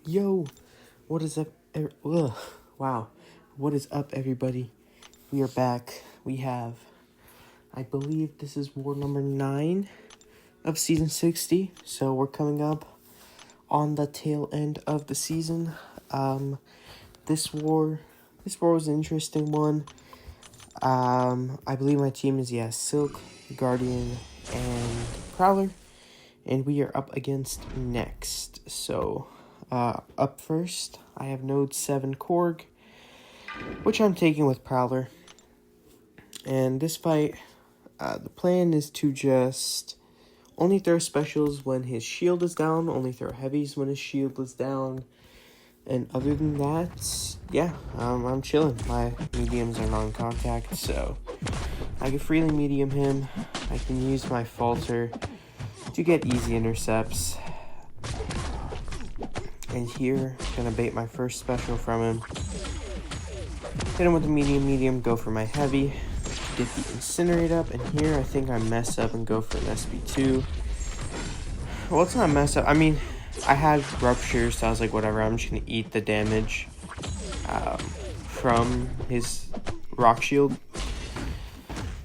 Yo, what is up? Wow, what is up, everybody? We are back. We have, I believe this is war number 9 of season 60. So we're coming up on the tail end of the season. This war was an interesting one. I believe my team is Silk, Guardian, and Prowler, and we are up against Next. So, up first, I have Node 7 Korg, which I'm taking with Prowler. And this fight, the plan is to just only throw specials when his shield is down, only throw heavies when his shield is down. And other than that, I'm chilling. My mediums are non-contact, so I can freely medium him. I can use my falter to get easy intercepts. And here, gonna bait my first special from him. Hit him with the medium, go for my heavy. Get the incinerate up, and here I think I mess up and go for an SP2. Well, it's not a mess up. I mean, I had ruptures, so I was like, whatever, I'm just gonna eat the damage from his rock shield.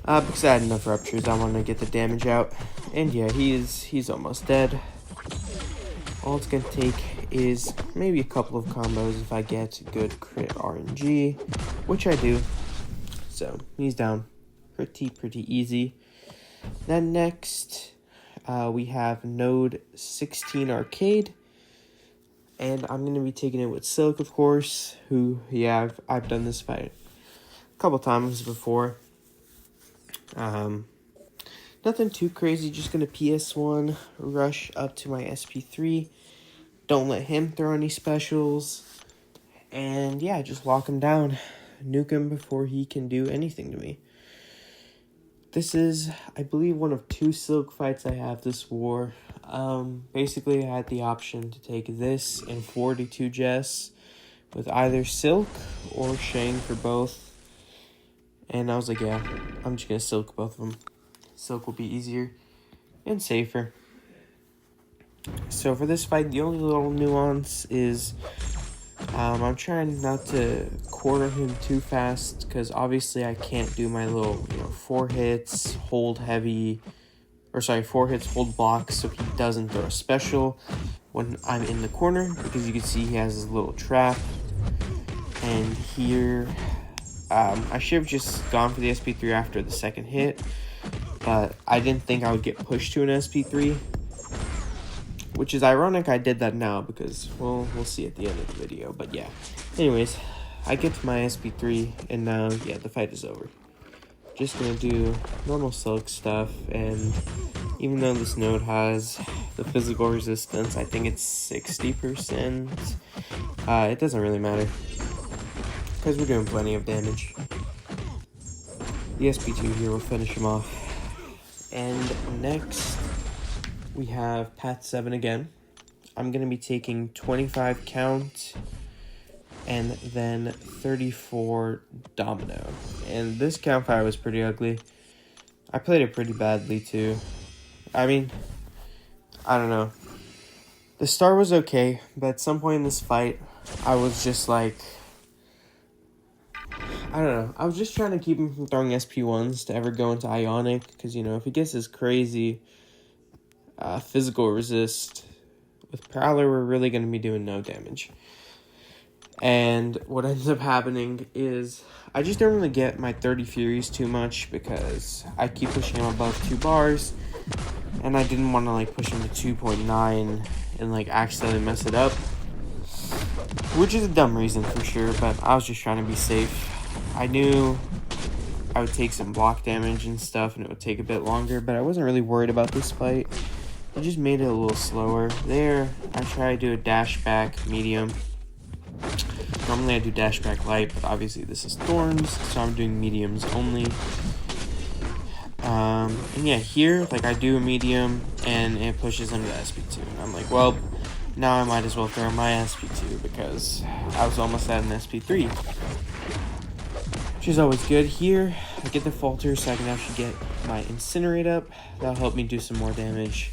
Because I had enough ruptures, I wanted to get the damage out. And yeah, he's almost dead. All it's gonna take is maybe a couple of combos if I get good crit RNG, which I do. So he's down pretty easy. Then next, we have Node 16 Arcade, and I'm gonna be taking it with Silk, of course. Who, yeah, I've done this fight a couple times before. Nothing too crazy, just gonna PS1, rush up to my SP3, don't let him throw any specials, and yeah, just lock him down, nuke him before he can do anything to me. This is, I believe, one of 2 Silk fights I have this war. Basically, I had the option to take this and 42 Jess with either Silk or Shang for both, and I was like, yeah, I'm just gonna Silk both of them. Silk will be easier and safer. So for this fight, the only little nuance is I'm trying not to quarter him too fast, because obviously I can't do my little 4 hits, hold heavy, 4 hits, hold blocks, so he doesn't throw a special when I'm in the corner, because you can see he has his little trap. And here, I should have just gone for the SP3 after the second hit, but I didn't think I would get pushed to an SP3, which is ironic I did that now, because, well, we'll see at the end of the video. But yeah, anyways, I get to my SP3, and now, yeah, the fight is over. Just gonna do normal Silk stuff, and even though this node has the physical resistance, I think it's 60%, it doesn't really matter, because we're doing plenty of damage. The SP2 here will finish him off. And next, we have Path 7 again. I'm going to be taking 25 count and then 34 domino. And this count fire was pretty ugly. I played it pretty badly too. I mean, I don't know. The start was okay, but at some point in this fight, I was just like, I don't know. I was just trying to keep him from throwing SP1s to ever go into Ionic, because, if he gets his crazy physical resist with Prowler, we're really going to be doing no damage. And what ends up happening is I just don't really get my 30 Furies too much, because I keep pushing him above 2 bars, and I didn't want to push him to 2.9 and accidentally mess it up, which is a dumb reason for sure, but I was just trying to be safe. I knew I would take some block damage and stuff, and it would take a bit longer, but I wasn't really worried about this fight. I just made it a little slower. There, I try to do a dash back medium. Normally I do dash back light, but obviously this is Thorns, so I'm doing mediums only. And yeah, here, I do a medium, and it pushes him to SP2. And I'm like, well, now I might as well throw my SP2, because I was almost at an SP3. Which is always good. Here, I get the falter, so I can actually get my incinerate up. That'll help me do some more damage.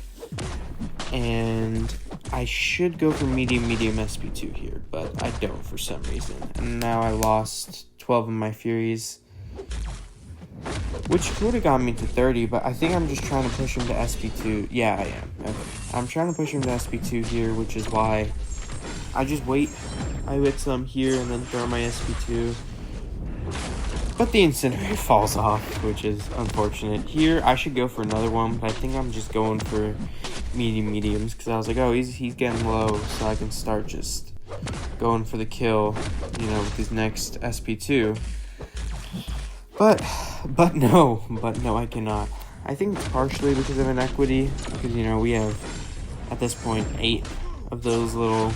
And I should go for medium SP2 here, but I don't for some reason. And now I lost 12 of my Furies, which would have got me to 30, but I think I'm just trying to push him to SP2. Yeah, I am. Okay. I'm trying to push him to SP2 here, which is why I just wait. I hit some here and then throw my SP2. But the Incinerate falls off, which is unfortunate. Here, I should go for another one, but I think I'm just going for mediums, because I was like, oh, he's getting low, so I can start just going for the kill, with his next SP2. But no, I cannot. I think it's partially because of inequity, because, we have, at this point, 8 of those little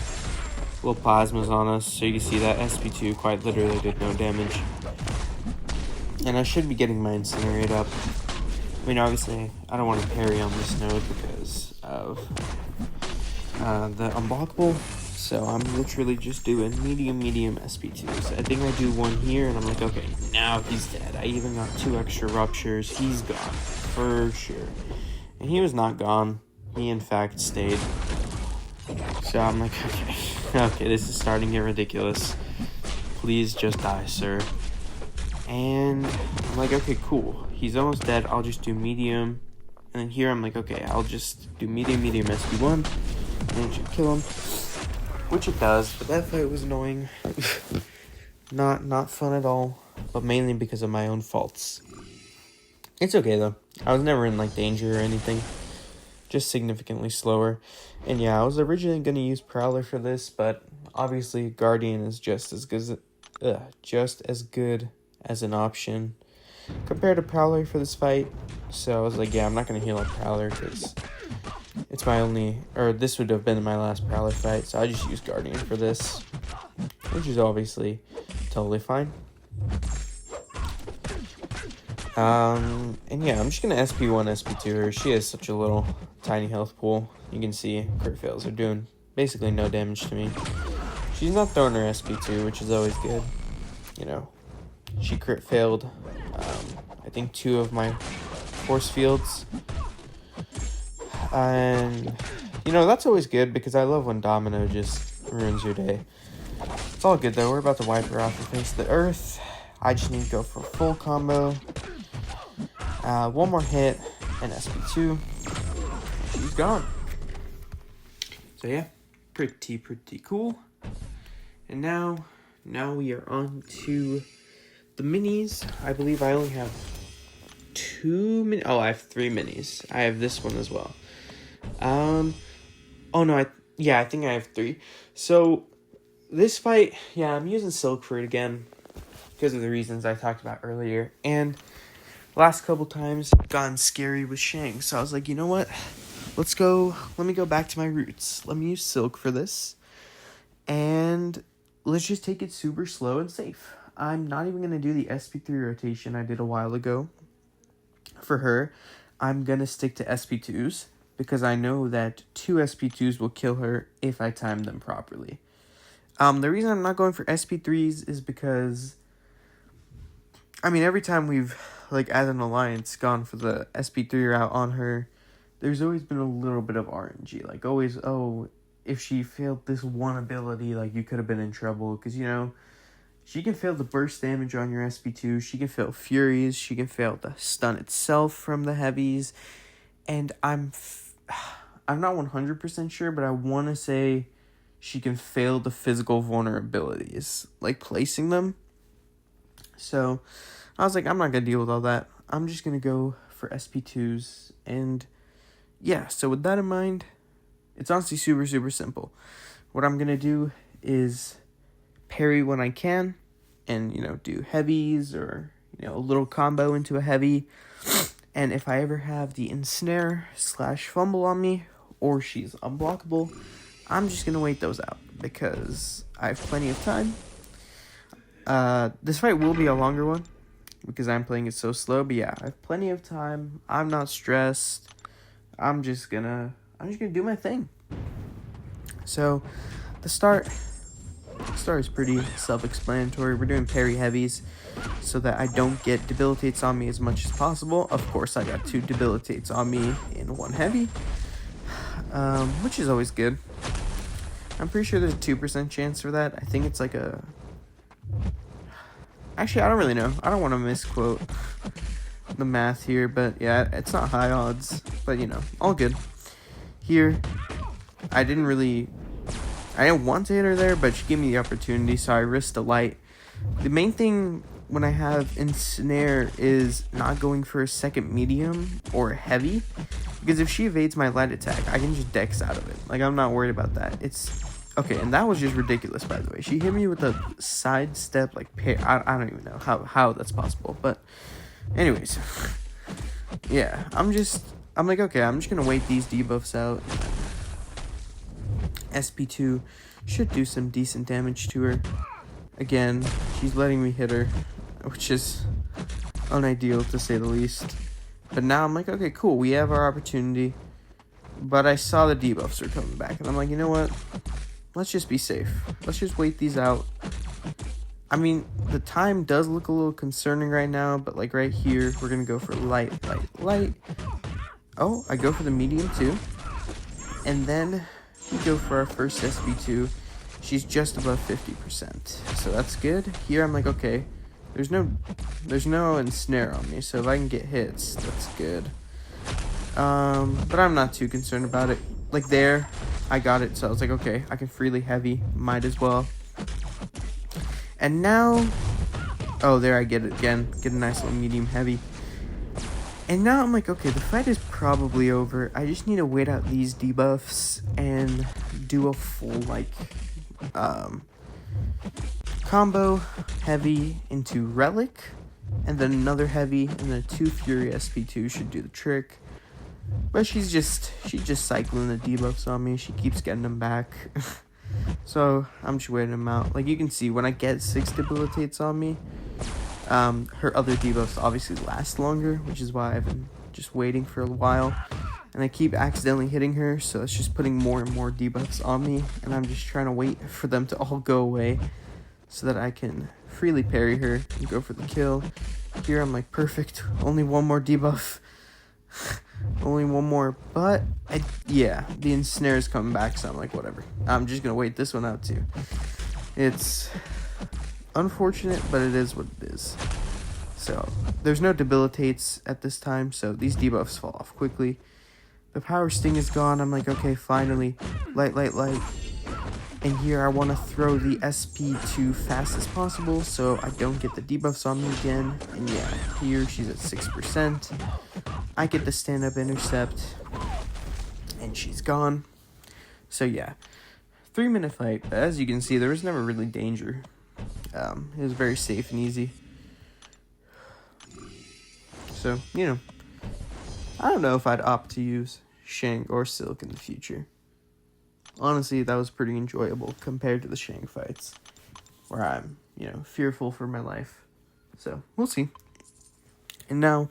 plasmas on us, so you can see that SP2 quite literally did no damage. And I should be getting my Incinerate up. I mean, obviously, I don't want to parry on this node because of the unblockable. So I'm literally just doing medium SP2s. I think I do one here, and I'm like, okay, now he's dead. I even got 2 extra ruptures. He's gone, for sure. And he was not gone. He, in fact, stayed. So I'm like, okay, this is starting to get ridiculous. Please just die, sir. And I'm like, okay, cool. He's almost dead. I'll just do medium. And then here I'm like, okay, I'll just do medium SP1. And it should kill him. Which it does, but that fight was annoying. Not fun at all. But mainly because of my own faults. It's okay though. I was never in danger or anything. Just significantly slower. And yeah, I was originally going to use Prowler for this, but obviously Guardian is just as good as an option compared to Prowler for this fight. So I was like, yeah, I'm not going to heal up Prowler because it's my only, or this would have been my last Prowler fight. So I just used Guardian for this, which is obviously totally fine. And yeah, I'm just going to SP1, SP2 her. She has such a little tiny health pool. You can see crit fails are doing basically no damage to me. She's not throwing her SP2, which is always good. She crit failed, I think 2 of my force fields. And, that's always good because I love when Domino just ruins your day. It's all good though. We're about to wipe her off the face of the earth. I just need to go for a full combo. One more hit and SP2. She's gone. So yeah, pretty cool. And now we are on to the minis. I believe I only have 2 minis. Oh, I have 3 minis. I have this one as well. Oh no, I think I have 3. So this fight, yeah, I'm using Silk for it again because of the reasons I talked about earlier. And last couple times gotten scary with Shang. So I was like, you know what? Let me go back to my roots. Let me use Silk for this. And let's just take it super slow and safe. I'm not even going to do the SP3 rotation I did a while ago for her. I'm going to stick to SP2s because I know that 2 SP2s will kill her if I time them properly. The reason I'm not going for SP3s is because, every time we've, as an alliance, gone for the SP3 route on her, there's always been a little bit of RNG. Always, if she failed this one ability, you could have been in trouble. Because, she can fail the burst damage on your SP2. She can fail Furies. She can fail the stun itself from the heavies. And I'm not 100% sure, but I want to say she can fail the physical vulnerabilities, placing them. So I was like, I'm not going to deal with all that. I'm just going to go for SP2s. And yeah, so with that in mind, it's honestly super simple. What I'm going to do is parry when I can and, do heavies or, a little combo into a heavy. And if I ever have the Ensnare / Fumble on me or she's unblockable, I'm just going to wait those out because I have plenty of time. This fight will be a longer one because I'm playing it so slow. But yeah, I have plenty of time. I'm not stressed. I'm just gonna do my thing. So the start is pretty self-explanatory. We're doing parry heavies so that I don't get debilitates on me as much as possible. Of course, I got 2 debilitates on me in 1 heavy, which is always good. I'm pretty sure there's a 2% chance for that. I think it's like a... Actually, I don't really know. I don't want to misquote the math here, but yeah, it's not high odds. But, you know, all good. Here, I didn't want to hit her there, but she gave me the opportunity, so I risked a light. The main thing when I have ensnare is not going for a second medium or heavy, because if she evades my light attack, I can just dex out of it. Like, I'm not worried about that. It's okay, and that was just ridiculous, by the way. She hit me with a sidestep, like, I don't even know how that's possible, but anyways, yeah, I'm like, okay, I'm just gonna wait these debuffs out. SP2 should do some decent damage to her. Again, she's letting me hit her, which is unideal to say the least. But now I'm like, okay, cool, we have our opportunity. But I saw the debuffs are coming back, and I'm like, you know what? Let's just be safe. Let's just wait these out. I mean, the time does look a little concerning right now, but like right here, we're gonna go for light. Oh, I go for the medium too. And then we go for our first SB2. She's just above 50%, so that's good. Here I'm like, okay, there's no ensnare on me, so if I can get hits, that's good. But I'm not too concerned about it. Like there, I got it, so I was like, okay, I can freely heavy, might as well. And now, oh, there I get it again, get a nice little medium heavy. And now I'm like, okay, the fight is probably over. I just need to wait out these debuffs and do a full, like, combo heavy into relic, and then another heavy, and then 2 fury SP2 should do the trick. But she's just cycling the debuffs on me. She keeps getting them back. So I'm just waiting them out. Like you can see, when I get 6 debilitates on me, her other debuffs obviously last longer, which is why I've been just waiting for a while. And I keep accidentally hitting her, so it's just putting more and more debuffs on me. And I'm just trying to wait for them to all go away so that I can freely parry her and go for the kill. Here I'm like, perfect. Only one more debuff. Only one more. But, yeah, the ensnare is coming back, so I'm like, whatever. I'm just going to wait this one out, too. It's unfortunate, but it is what it is. So, there's no debilitates at this time, so these debuffs fall off quickly. The power sting is gone. I'm like, okay, finally. Light. And here I want to throw the SP to fast as possible so I don't get the debuffs on me again. And yeah, here she's at 6%. I get the stand-up intercept. And she's gone. So yeah, 3-minute fight. As you can see, there was never really danger. It was very safe and easy. So, you know, I don't know if I'd opt to use Shank or Silk in the future. Honestly, that was pretty enjoyable compared to the Shank fights, where I'm, you know, fearful for my life. So, we'll see. And now,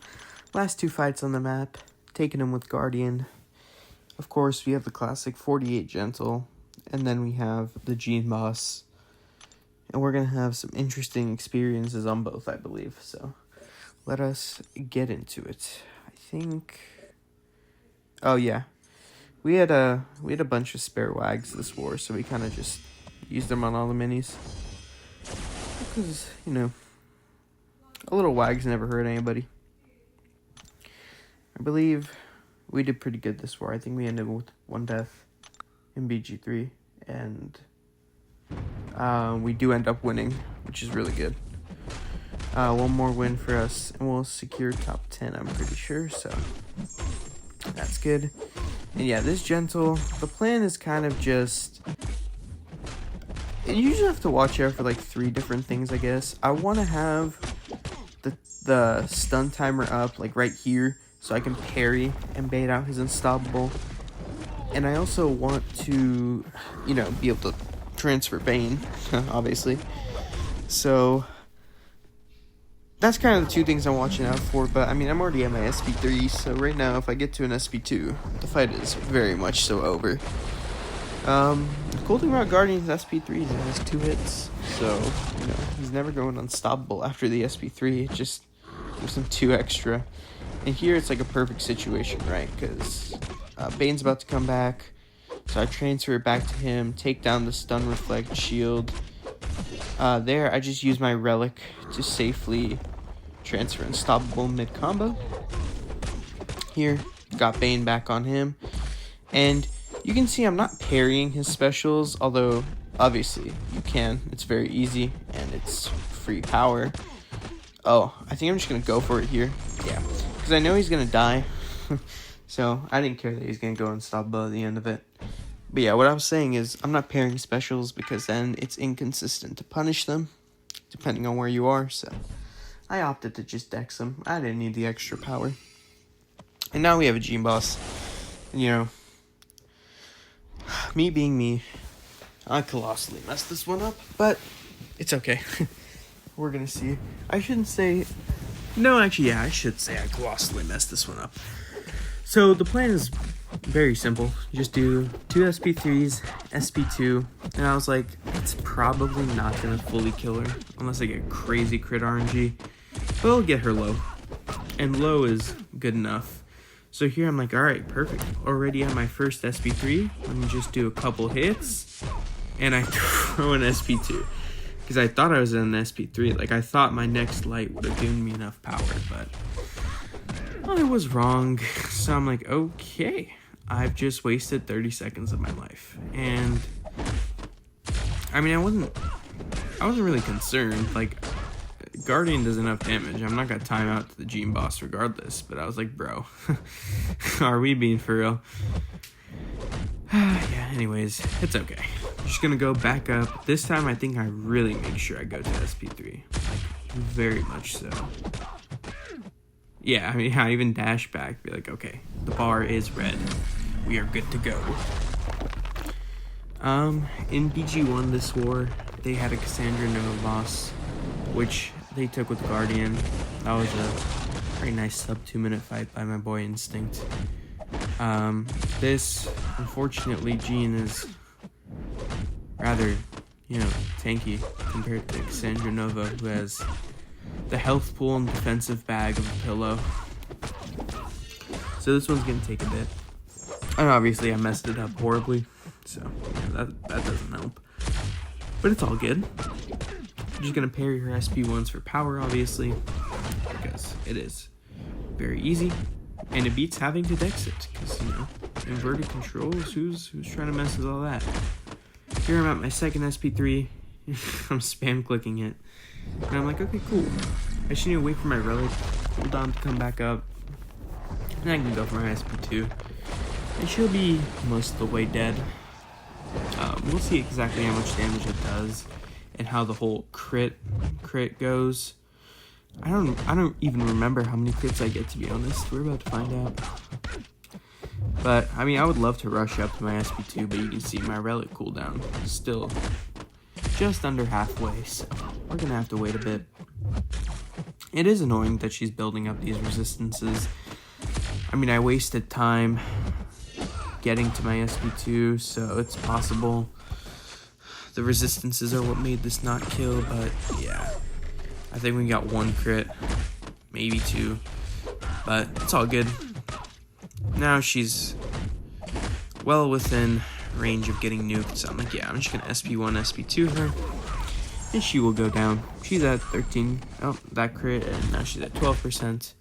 last 2 fights on the map, taking them with Guardian. Of course, we have the classic 48 Gentle, and then we have the Gene Boss. And we're going to have some interesting experiences on both, I believe. So, let us get into it. I think... Oh, yeah. We had a bunch of spare wags this war, so we kind of just used them on all the minis. Because, you know, a little wags never hurt anybody. I believe we did pretty good this war. I think we ended with 1 death in BG3, and we do end up winning, which is really good. 1 more win for us, and we'll secure top 10, I'm pretty sure, so that's good. And yeah, this Gentle, the plan is kind of just... You usually have to watch out for like 3 different things, I guess. I want to have the stun timer up, like right here, so I can parry and bait out his unstoppable. And I also want to, you know, be able to transfer Bane, obviously. So... that's kind of the 2 things I'm watching out for, but I mean, I'm already at my SP3, so right now, if I get to an SP2, the fight is very much so over. The cool thing about Guardian's SP3 is it has 2 hits, so, you know, he's never going unstoppable after the SP3, it just gives him 2 extra. And here, it's like a perfect situation, right, because Bane's about to come back, So I transfer it back to him, take down the stun reflect shield. There, I just use my relic to safely transfer unstoppable mid combo. Here, got Bane back on him. And you can see I'm not parrying his specials, although obviously you can. It's very easy and it's free power. Oh, I think I'm just going to go for it here. Yeah, because I know he's going to die. So I didn't care that he's going to go unstoppable at the end of it. But yeah, what I was saying is I'm not pairing specials because then it's inconsistent to punish them, depending on where you are. So I opted to just dex them. I didn't need the extra power. And now we have a Gene Boss. You know, me being me, I colossally messed this one up, but it's okay. We're going to see. I shouldn't say... No, actually, yeah, I should say I colossally messed this one up. So the plan is very simple. Just do 2 SP3s, SP2, and I was like, it's probably not going to fully kill her unless I get crazy crit RNG, but I'll get her low, and low is good enough. So here I'm like, alright, perfect. Already on my first SP3, let me just do a couple hits, and I throw an SP2. Because I thought I was in an SP3. Like, I thought my next light would have given me enough power, but I was wrong. So I'm like, okay, I've just wasted 30 seconds of my life. And I mean, I wasn't really concerned. Like, Guardian does enough damage. I'm not gonna time out to the Gene Boss regardless. But I was like, bro, are we being for real? Yeah, anyways, it's okay. I'm just gonna go back up. This time I think I really make sure I go to SP3. Like, very much so. Yeah, I mean, I even dash back, be like, okay, the bar is red. We are good to go. In BG1 this war, they had a Cassandra Nova boss, which they took with Guardian. That was a very nice sub 2-minute fight by my boy Instinct. This, unfortunately, Jean is rather, tanky compared to Cassandra Nova, who has the health pool and defensive bag of a pillow. So this one's gonna take a bit. And obviously I messed it up horribly, so that doesn't help. But it's all good. I'm just gonna parry her SP1s for power, obviously, because it is very easy. And it beats having to dex it, because, inverted controls, who's trying to mess with all that? Here I'm at my second SP3, I'm spam clicking it, and I'm like, okay, cool. I just need to wait for my relic, cool down to come back up, and I can go for my SP2. And she'll be most of the way dead. We'll see exactly how much damage it does, and how the whole crit goes. I don't even remember how many crits I get, to be honest. We're about to find out. But, I mean, I would love to rush up to my SP2, but you can see my relic cooldown is still just under halfway, so we're gonna have to wait a bit. It is annoying that she's building up these resistances. I mean, I wasted time getting to my SP2, so it's possible the resistances are what made this not kill, but yeah. I think we got 1 crit, maybe 2, but it's all good. Now she's well within range of getting nuked, so I'm like, yeah, I'm just gonna SP1, SP2 her, and she will go down. She's at 13, oh, that crit, and now she's at 12%.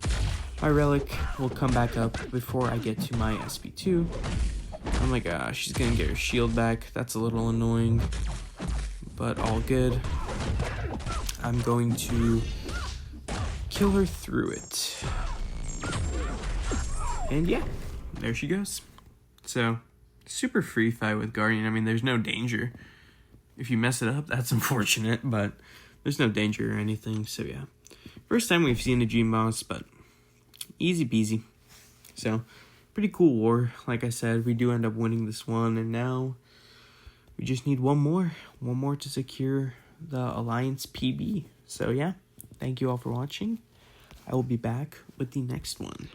My relic will come back up before I get to my SP2. I'm like, she's gonna get her shield back. That's a little annoying, but all good. I'm going to kill her through it. And yeah, there she goes. So, super free fight with Guardian. I mean, there's no danger. If you mess it up, that's unfortunate, but there's no danger or anything. So yeah, first time we've seen a Gene Boss, but easy peasy. So, pretty cool war. Like I said, we do end up winning this one, and now we just need one more to secure the Alliance PB. So yeah, thank you all for watching. I will be back with the next one.